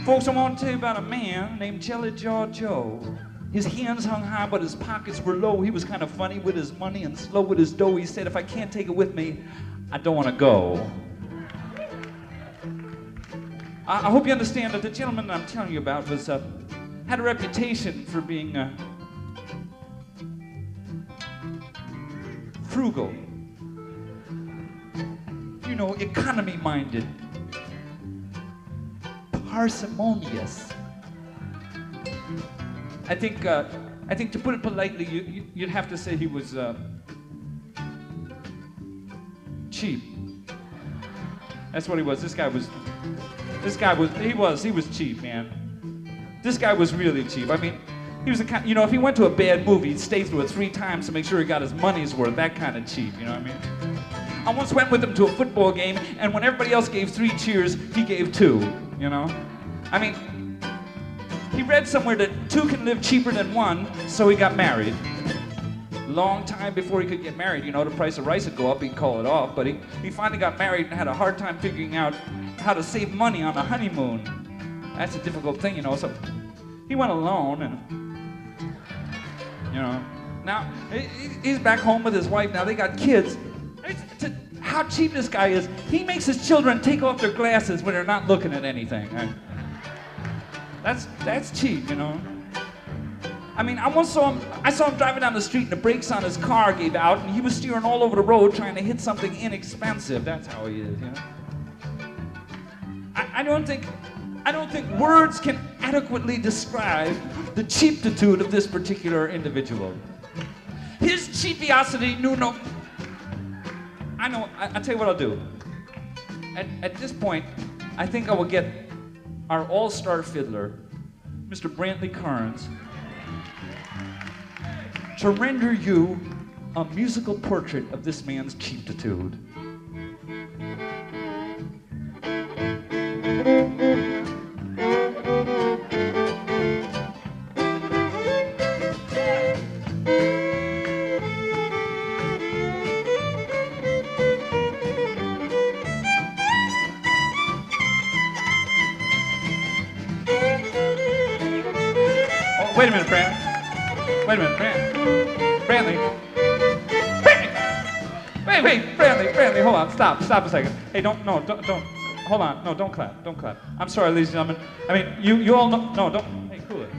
Folks, I want to tell you about a man named Jelly Jaw Joe. His hands hung high, but his pockets were low. He was kind of funny with his money and slow with his dough. He said, if I can't take it with me, I don't want to go. I hope you understand that the gentleman that I'm telling you about was had a reputation for being frugal, you know, economy-minded, parsimonious. I think to put it politely, you'd have to say he was cheap. That's what he was. This guy was cheap, man. This guy was really cheap. I mean, he was the kind, you know, if he went to a bad movie, he'd stay through it 3 times to make sure he got his money's worth. That kind of cheap, you know what I mean? I once went with him to a football game, and when everybody else gave 3 cheers, he gave 2, you know? I mean, he read somewhere that 2 can live cheaper than 1, so he got married. Long time before he could get married, you know, the price of rice would go up, he'd call it off, but he finally got married and had a hard time figuring out how to save money on a honeymoon. That's a difficult thing, you know, so he went alone and, you know, now he's back home with his wife, now they got kids. How cheap this guy is, he makes his children take off their glasses when they're not looking at anything. That's cheap, you know. I mean, I saw him driving down the street and the brakes on his car gave out and he was steering all over the road trying to hit something inexpensive. That's how he is, you know. I don't think words can adequately describe the cheaptitude of this particular individual. His cheapiosity knew no... I'll tell you what I'll do. At this point, I think I will get our all-star fiddler, Mr. Brantley Carnes, to render you a musical portrait of this man's cheaptitude. Wait a minute, Brantley. Wait a minute, Brantley. Wait, Brantley, hold on, stop a second. Hey, don't, hold on, no, don't clap. I'm sorry, ladies and gentlemen. I mean, you all know, no, don't, hey, cool it.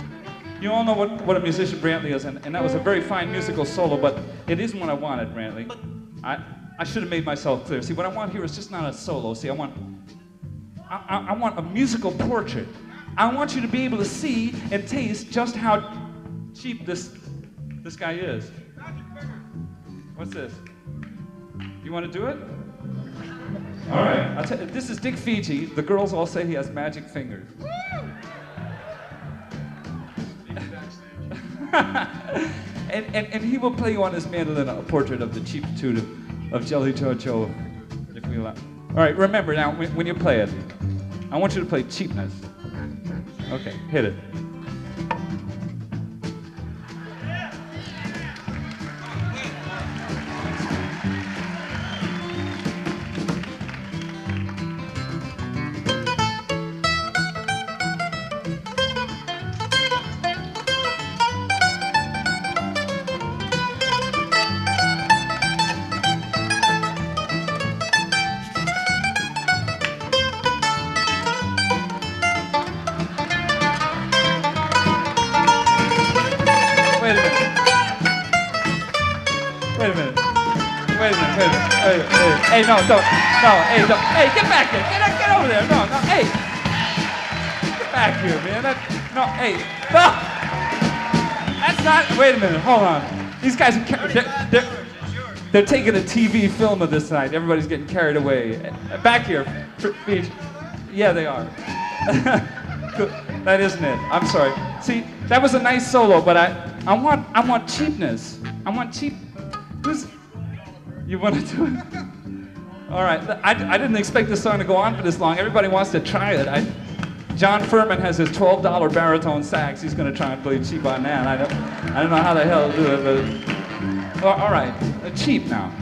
You all know what a musician Brantley is, and that was a very fine musical solo, but it isn't what I wanted, Brantley. I should have made myself clear. See, what I want here is just not a solo. See, I want a musical portrait. I want you to be able to see and taste just how cheap this guy is. What's this? You want to do it? All right. I'll tell you, this is Dick Fiji. The girls all say he has magic fingers. and he will play you on his mandolin a portrait of the cheaptitude of Jelly Jaw Joe, if we allow. All right. Remember now, when you play it, I want you to play cheapness. Okay, hit it. Hey, no, don't. Hey, get back here. Get over there. No, hey. Get back here, man. No. That's not, wait a minute, hold on. These guys are, they're taking a TV film of this night. Everybody's getting carried away. Back here, Beach. Yeah, they are. That isn't it. I'm sorry. See, that was a nice solo, but I want cheapness. I want cheap. You want to do it? All right. I didn't expect this song to go on for this long. Everybody wants to try it. John Furman has his $12 baritone sax. He's going to try and play cheap on that. I don't know how the hell to do it, but all right. Cheap now.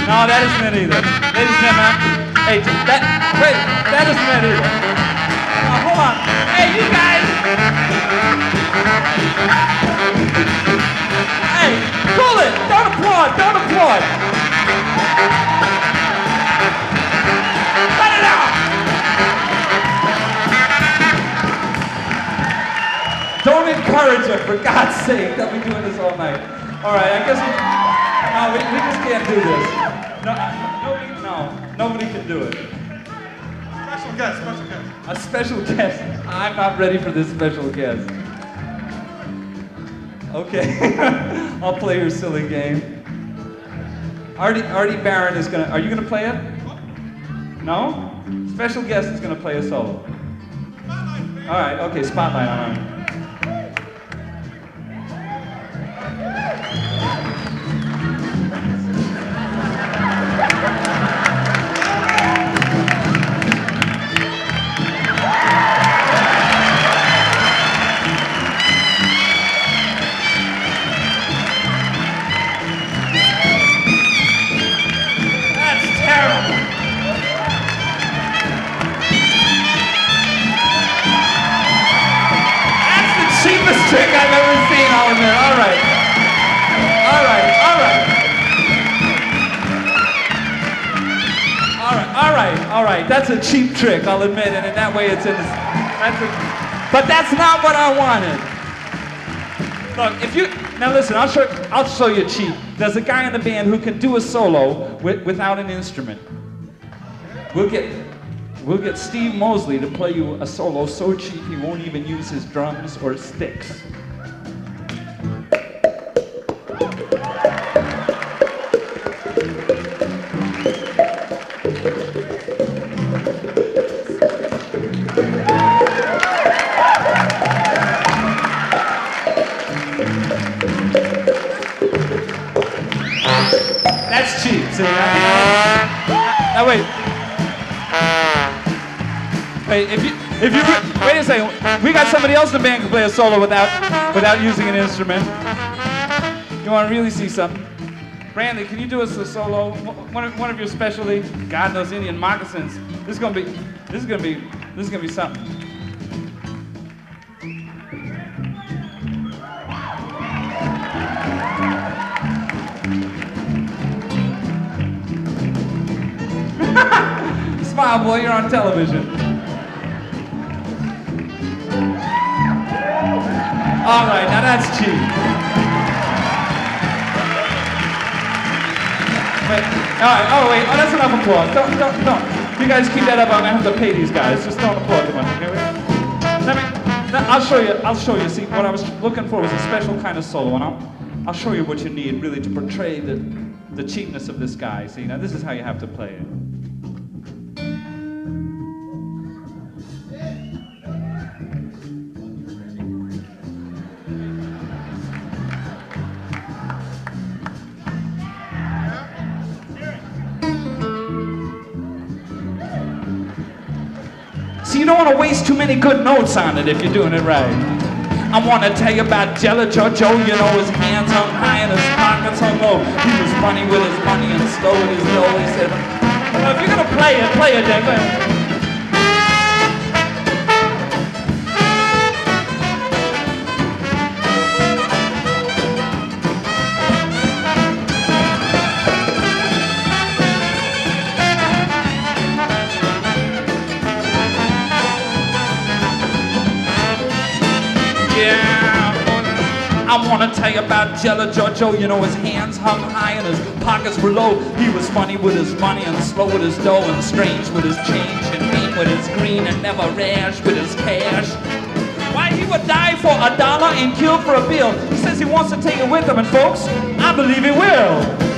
No, that isn't it either. Ladies and gentlemen, hey, that isn't it either. Hold on. Hey, you guys. Hey, cool it. Don't applaud. Don't applaud. Let it out. Don't encourage her, for God's sake. They'll be doing this all night. All right, I guess we just can't do this. Nobody can do it. Special guest, special guest. A special guest. I'm not ready for this special guest. Okay, I'll play your silly game. Artie Barron is gonna. Are you gonna play it? No? Special guest is gonna play a solo. All right. Okay. Spotlight on him. Trick I've ever seen, I'll admit. All right. That's a cheap trick, I'll admit, and in that way it's in this. But that's not what I wanted. Look, now listen, I'll show you cheap. There's a guy in the band who can do a solo without an instrument. We'll get Steve Mosley to play you a solo so cheap he won't even use his drums or sticks. That's cheap, see? Now wait. Hey, wait a second. We got somebody else in the band who can play a solo without using an instrument. You want to really see something? Brandy, can you do us a solo? One of your specialty? God knows Indian moccasins. This is gonna be something. Smile, boy. You're on television. All right, now that's cheap. Wait, all right, wait, that's enough applause. Don't. You guys keep that up, I'm gonna have to pay these guys. Just don't applaud too much, okay? I'll show you. See, what I was looking for was a special kind of solo, and I'll show you what you need, really, to portray the cheapness of this guy. See, now this is how you have to play it. See, you don't want to waste too many good notes on it if you're doing it right. I want to tell you about Jello Joe. You know, his hands hung high and his pockets hung low. He was funny with his money and slow with his dough. He said, well, if you're going to play it, Dick. I want to tell you about Jello Joe. You know, his hands hung high and his pockets were low. He was funny with his money and slow with his dough, and strange with his change and mean with his green, and never rash with his cash. Why, he would die for $1 and kill for a bill. He says he wants to take it with him, and folks, I believe he will.